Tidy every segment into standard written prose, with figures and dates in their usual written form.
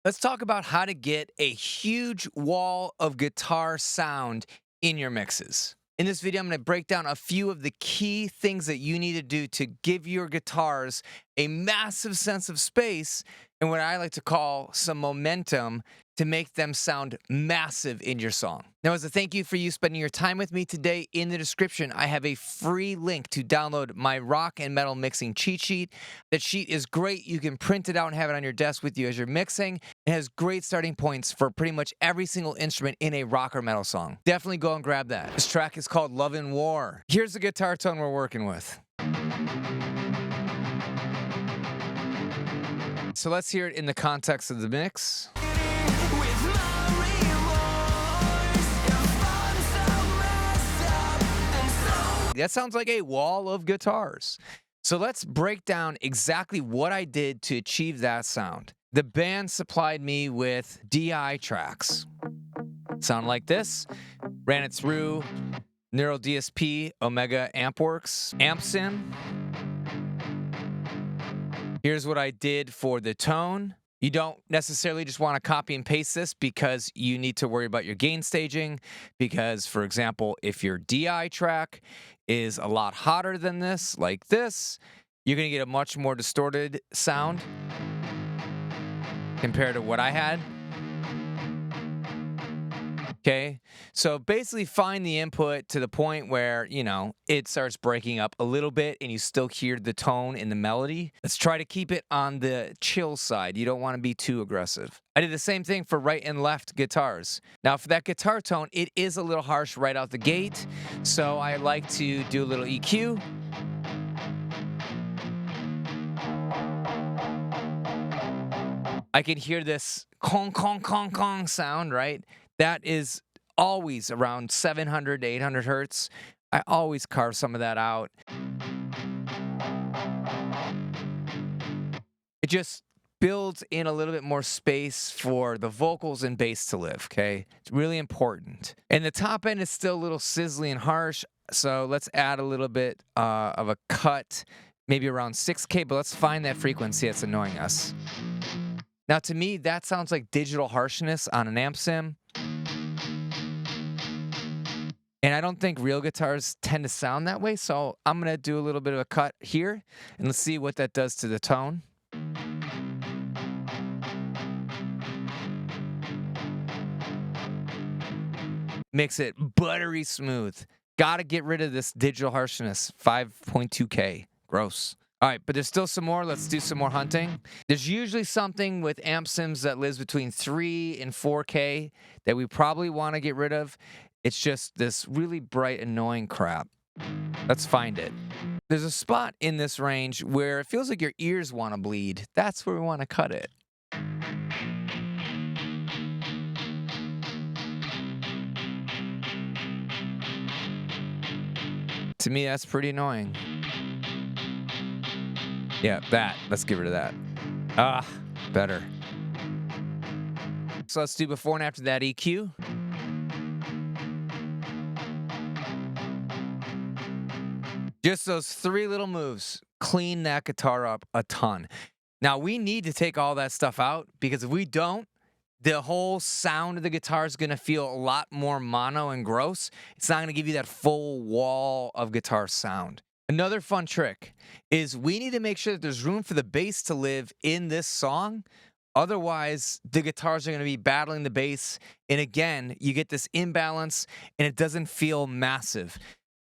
Let's talk about how to get a huge wall of guitar sound in your mixes. In this video, I'm going to break down a few of the key things that you need to do to give your guitars a massive sense of space and what I like to call some momentum to make them sound massive in your song. Now, as a thank you for you spending your time with me today, in the description, I have a free link to download my rock and metal mixing cheat sheet. That sheet is great. You can print it out and have it on your desk with you as you're mixing. It has great starting points for pretty much every single instrument in a rock or metal song. Definitely go and grab that. This track is called Love and War. Here's the guitar tone we're working with. So let's hear it in the context of the mix. That sounds like a wall of guitars. So let's break down exactly what I did to achieve that sound. The band supplied me with DI tracks. Sound like this. Ran it through Neural DSP, Omega Ampworks, AmpSim. Here's what I did for the tone. You don't necessarily just want to copy and paste this because you need to worry about your gain staging. Because, for example, if your DI track is a lot hotter than this, like this, you're going to get a much more distorted sound compared to what I had. Okay, so basically find the input to the point where, it starts breaking up a little bit and you still hear the tone in the melody. Let's try to keep it on the chill side. You don't want to be too aggressive. I did the same thing for right and left guitars. Now for that guitar tone, it is a little harsh right out the gate. So I like to do a little EQ. I can hear this kong, kong, kong, kong sound, right? That is always around 700 to 800 hertz. I always carve some of that out. It just builds in a little bit more space for the vocals and bass to live, okay? It's really important. And the top end is still a little sizzly and harsh, so let's add a little bit of a cut, maybe around 6K, but let's find that frequency that's annoying us. Now, to me, that sounds like digital harshness on an amp sim. And I don't think real guitars tend to sound that way, so I'm going to do a little bit of a cut here, and let's see what that does to the tone. Makes it buttery smooth. Got to get rid of this digital harshness. 5.2K. Gross. All right, but there's still some more. Let's do some more hunting. There's usually something with amp sims that lives between 3 and 4K that we probably want to get rid of. It's just this really bright, annoying crap. Let's find it. There's a spot in this range where it feels like your ears want to bleed. That's where we want to cut it. To me, that's pretty annoying. Yeah, that. Let's get rid of that. Better. So let's do before and after that EQ. Just those 3 little moves clean that guitar up a ton. Now, we need to take all that stuff out because if we don't, the whole sound of the guitar is going to feel a lot more mono and gross. It's not going to give you that full wall of guitar sound. Another fun trick is we need to make sure that there's room for the bass to live in this song. Otherwise, the guitars are going to be battling the bass. And again, you get this imbalance and it doesn't feel massive.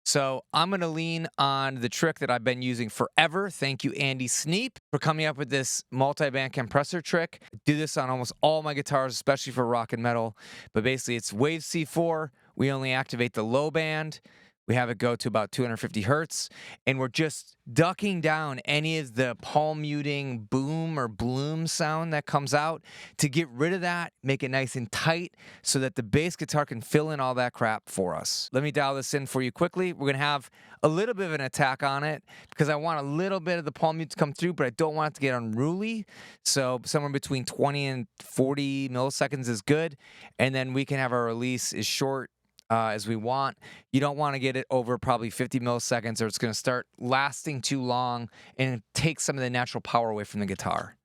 So I'm going to lean on the trick that I've been using forever. Thank you, Andy Sneap, for coming up with this multi-band compressor trick. I do this on almost all my guitars, especially for rock and metal. But basically, it's Wave C4. We only activate the low band. We have it go to about 250 hertz, and we're just ducking down any of the palm muting boom or bloom sound that comes out to get rid of that, make it nice and tight so that the bass guitar can fill in all that crap for us. Let me dial this in for you quickly. We're going to have a little bit of an attack on it because I want a little bit of the palm mute to come through, but I don't want it to get unruly. So somewhere between 20 and 40 milliseconds is good, and then we can have our release as short as we want. You don't want to get it over probably 50 milliseconds or it's going to start lasting too long and take some of the natural power away from the guitar.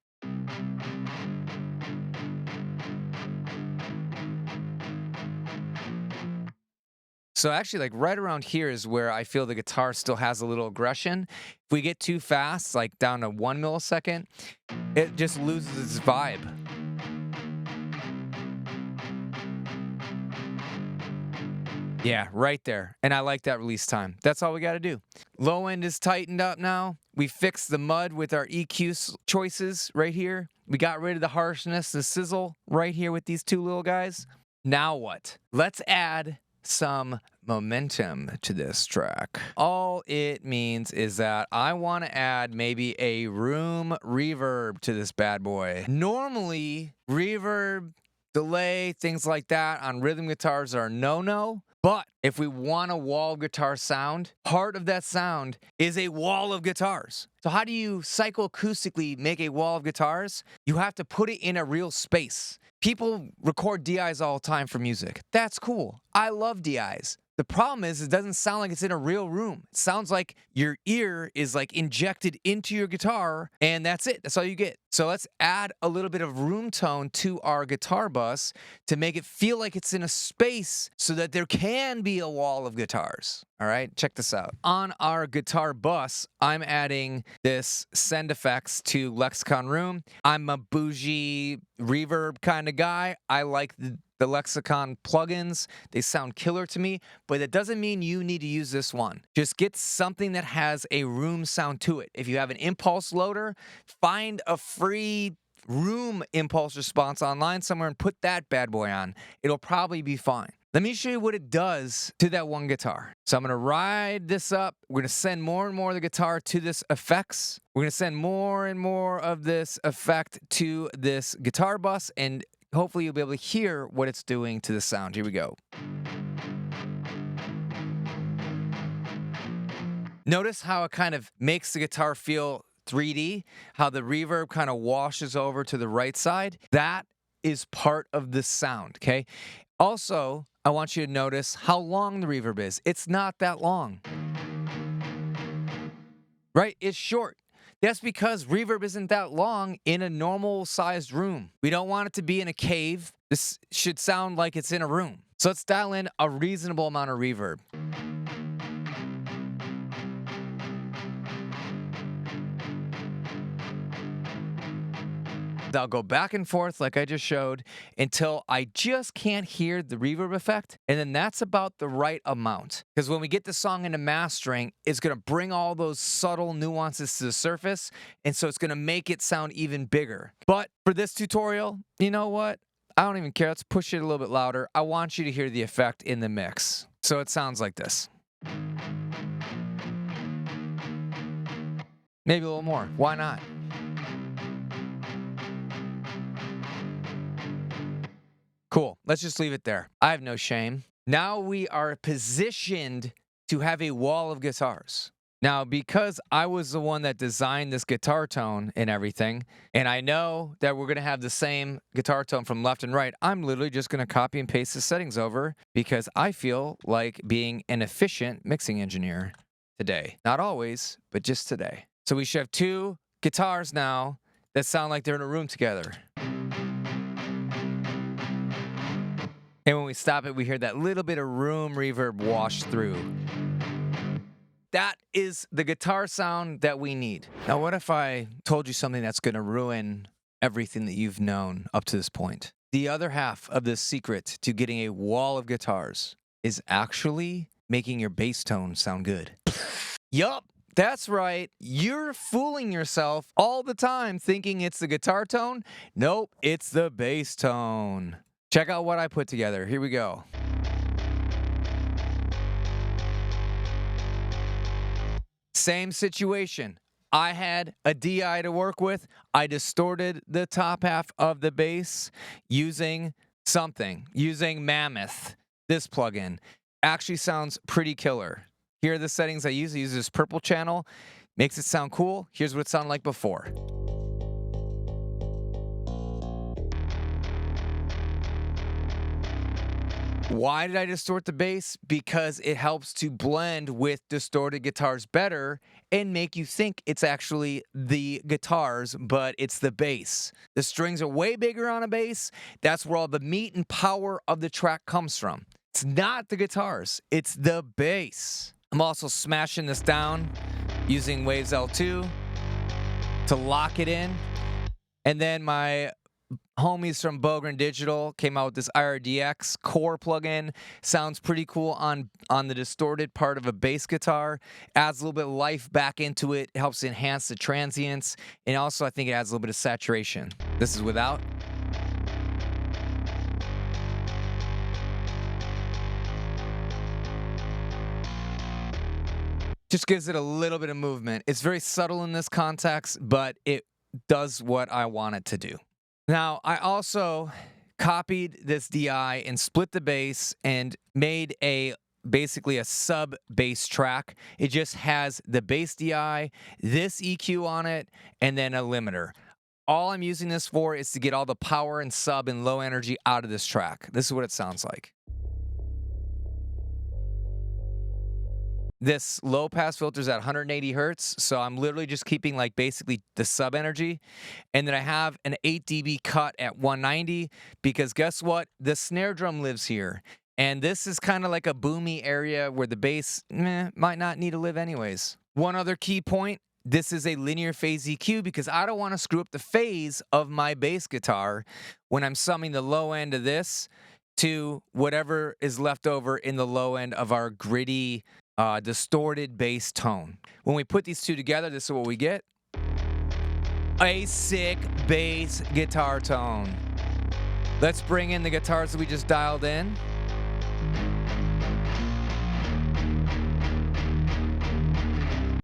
So actually, like right around here is where I feel the guitar still has a little aggression. If we get too fast, like down to 1 millisecond, it just loses its vibe. Yeah, right there. And I like that release time. That's all we got to do. Low end is tightened up now. We fixed the mud with our EQ choices right here. We got rid of the harshness, the sizzle right here with these two little guys. Now what? Let's add some momentum to this track. All it means is that I want to add maybe a room reverb to this bad boy. Normally, reverb, delay, things like that on rhythm guitars are no-no. But if we want a wall of guitar sound, part of that sound is a wall of guitars. So how do you psychoacoustically make a wall of guitars? You have to put it in a real space. People record DIs all the time for music. That's cool. I love DIs. The problem is it doesn't sound like it's in a real room. It sounds like your ear is like injected into your guitar and that's it. That's all you get. So let's add a little bit of room tone to our guitar bus to make it feel like it's in a space so that there can be a wall of guitars. All right, check this out. On our guitar bus, I'm adding this send effects to Lexicon Room. I'm a bougie reverb kind of guy. I like the Lexicon plugins. They sound killer to me, but that doesn't mean you need to use this one. Just get something that has a room sound to it. If you have an impulse loader, find a free room impulse response online somewhere and put that bad boy on. It'll probably be fine. Let me show you what it does to that one guitar. So I'm going to ride this up. We're going to send more and more of the guitar to this effects. We're going to send more and more of this effect to this guitar bus, and hopefully you'll be able to hear what it's doing to the sound. Here we go. Notice how it kind of makes the guitar feel 3D, how the reverb kind of washes over to the right side. That is part of the sound, okay? Also, I want you to notice how long the reverb is. It's not that long, right? It's short. That's because reverb isn't that long in a normal sized room. We don't want it to be in a cave. This should sound like it's in a room. So let's dial in a reasonable amount of reverb. I'll go back and forth like I just showed until I just can't hear the reverb effect. And then that's about the right amount. Because when we get the song into mastering, it's going to bring all those subtle nuances to the surface. And so it's going to make it sound even bigger. But for this tutorial, you know what? I don't even care. Let's push it a little bit louder. I want you to hear the effect in the mix. So it sounds like this. Maybe a little more. Why not? Cool. Let's just leave it there. I have no shame. Now we are positioned to have a wall of guitars. Now, because I was the one that designed this guitar tone and everything, and I know that we're going to have the same guitar tone from left and right, I'm literally just going to copy and paste the settings over because I feel like being an efficient mixing engineer today. Not always, but just today. So we should have two guitars now that sound like they're in a room together. And when we stop it, we hear that little bit of room reverb wash through. That is the guitar sound that we need. Now, what if I told you something that's going to ruin everything that you've known up to this point? The other half of this secret to getting a wall of guitars is actually making your bass tone sound good. Yup. That's right. You're fooling yourself all the time thinking it's the guitar tone. Nope, it's the bass tone. Check out what I put together. Here we go. Same situation. I had a DI to work with. I distorted the top half of the bass using Mammoth. This plugin actually sounds pretty killer. Here are the settings I use. I use this purple channel. Makes it sound cool. Here's what it sounded like before. Why did I distort the bass? Because it helps to blend with distorted guitars better and make you think it's actually the guitars, but it's the bass. The strings are way bigger on a bass. That's where all the meat and power of the track comes from. It's not the guitars, it's the bass. I'm also smashing this down using Waves L2 to lock it in. And then my homies from Bogren Digital came out with this IRDX core plugin. Sounds pretty cool on the distorted part of a bass guitar. Adds a little bit of life back into it. Helps enhance the transients. And also, I think it adds a little bit of saturation. This is without. Just gives it a little bit of movement. It's very subtle in this context, but it does what I want it to do. Now, I also copied this DI and split the bass and made basically a sub bass track. It just has the bass DI, this EQ on it, and then a limiter. All I'm using this for is to get all the power and sub and low energy out of this track. This is what it sounds like. This low pass filter is at 180 hertz, so I'm literally just keeping like basically the sub energy. And then I have an 8 dB cut at 190 because guess what? The snare drum lives here. And this is kind of like a boomy area where the bass might not need to live anyways. One other key point, this is a linear phase EQ because I don't want to screw up the phase of my bass guitar when I'm summing the low end of this to whatever is left over in the low end of our gritty, distorted bass tone. When we put these two together, this is what we get. A sick bass guitar tone. Let's bring in the guitars that we just dialed in.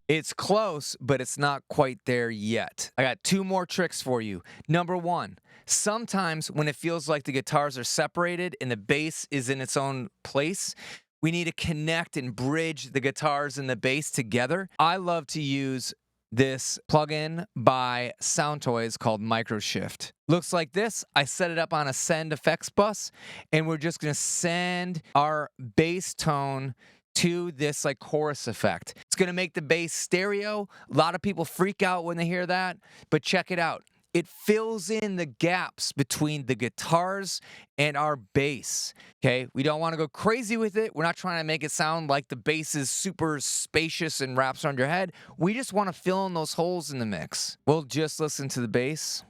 It's close, but it's not quite there yet. I got two more tricks for you. Number one, sometimes when it feels like the guitars are separated and the bass is in its own place, we need to connect and bridge the guitars and the bass together. I love to use this plugin by Soundtoys called Microshift. Looks like this. I set it up on a send effects bus, and we're just going to send our bass tone to this like chorus effect. It's going to make the bass stereo. A lot of people freak out when they hear that, but check it out. It fills in the gaps between the guitars and our bass, okay? We don't want to go crazy with it. We're not trying to make it sound like the bass is super spacious and wraps around your head. We just want to fill in those holes in the mix. We'll just listen to the bass.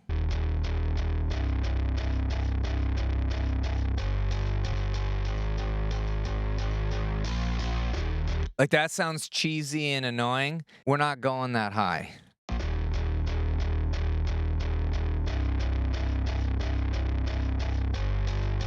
Like that sounds cheesy and annoying. We're not going that high.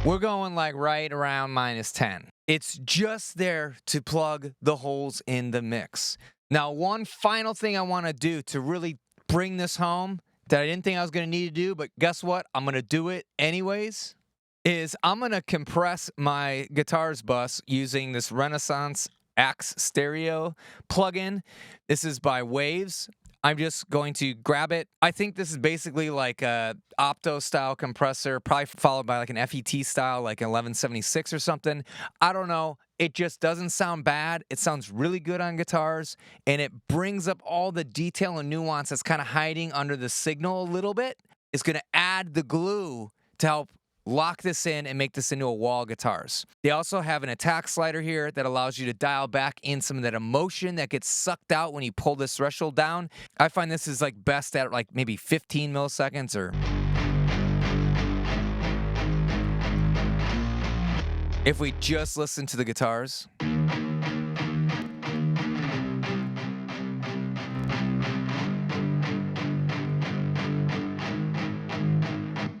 We're going like right around -10. It's just there to plug the holes in the mix. Now, one final thing I want to do to really bring this home that I didn't think I was going to need to do, but guess what? I'm going to do it anyways, is I'm going to compress my guitars bus using this Renaissance Axe Stereo plugin. This is by Waves. I'm just going to grab it. I think this is basically like a opto style compressor, probably followed by like an FET style, like an 1176 or something. I don't know. It just doesn't sound bad. It sounds really good on guitars, and it brings up all the detail and nuance that's kind of hiding under the signal a little bit. It's going to add the glue to help lock this in and make this into a wall guitars. They also have an attack slider here that allows you to dial back in some of that emotion that gets sucked out when you pull this threshold down. I find this is like best at like maybe 15 milliseconds or... If we just listen to the guitars.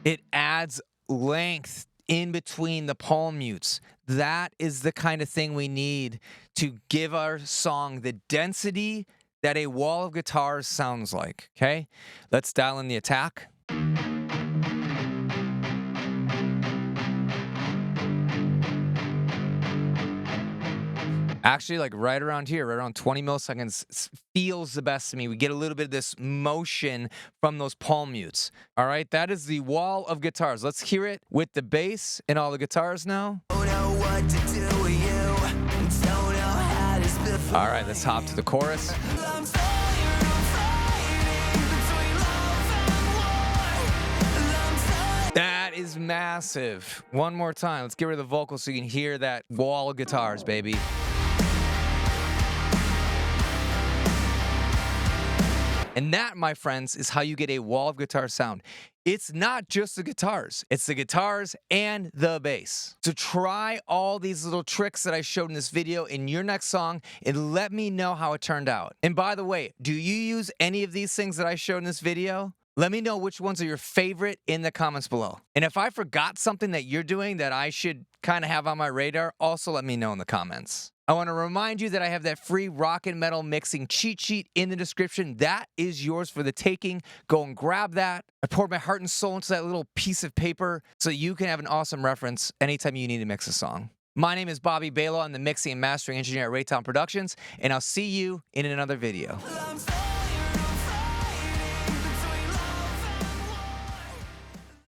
It adds length in between the palm mutes. That is the kind of thing we need to give our song the density that a wall of guitars sounds like, okay? Let's dial in the attack. Actually, like right around here, right around 20 milliseconds, feels the best to me. We get a little bit of this motion from those palm mutes. All right, that is the wall of guitars. Let's hear it with the bass and all the guitars now. All right, let's hop to the chorus. That is massive. One more time. Let's get rid of the vocals so you can hear that wall of guitars, baby. And that, my friends, is how you get a wall of guitar sound. It's not just the guitars. It's the guitars and the bass. So try all these little tricks that I showed in this video in your next song and let me know how it turned out. And by the way, do you use any of these things that I showed in this video? Let me know which ones are your favorite in the comments below. And if I forgot something that you're doing that I should kind of have on my radar, also let me know in the comments. I want to remind you that I have that free rock and metal mixing cheat sheet in the description. That is yours for the taking. Go and grab that. I poured my heart and soul into that little piece of paper so you can have an awesome reference anytime you need to mix a song. My name is Bobby Balo. I'm the mixing and mastering engineer at Raytown Productions, and I'll see you in another video.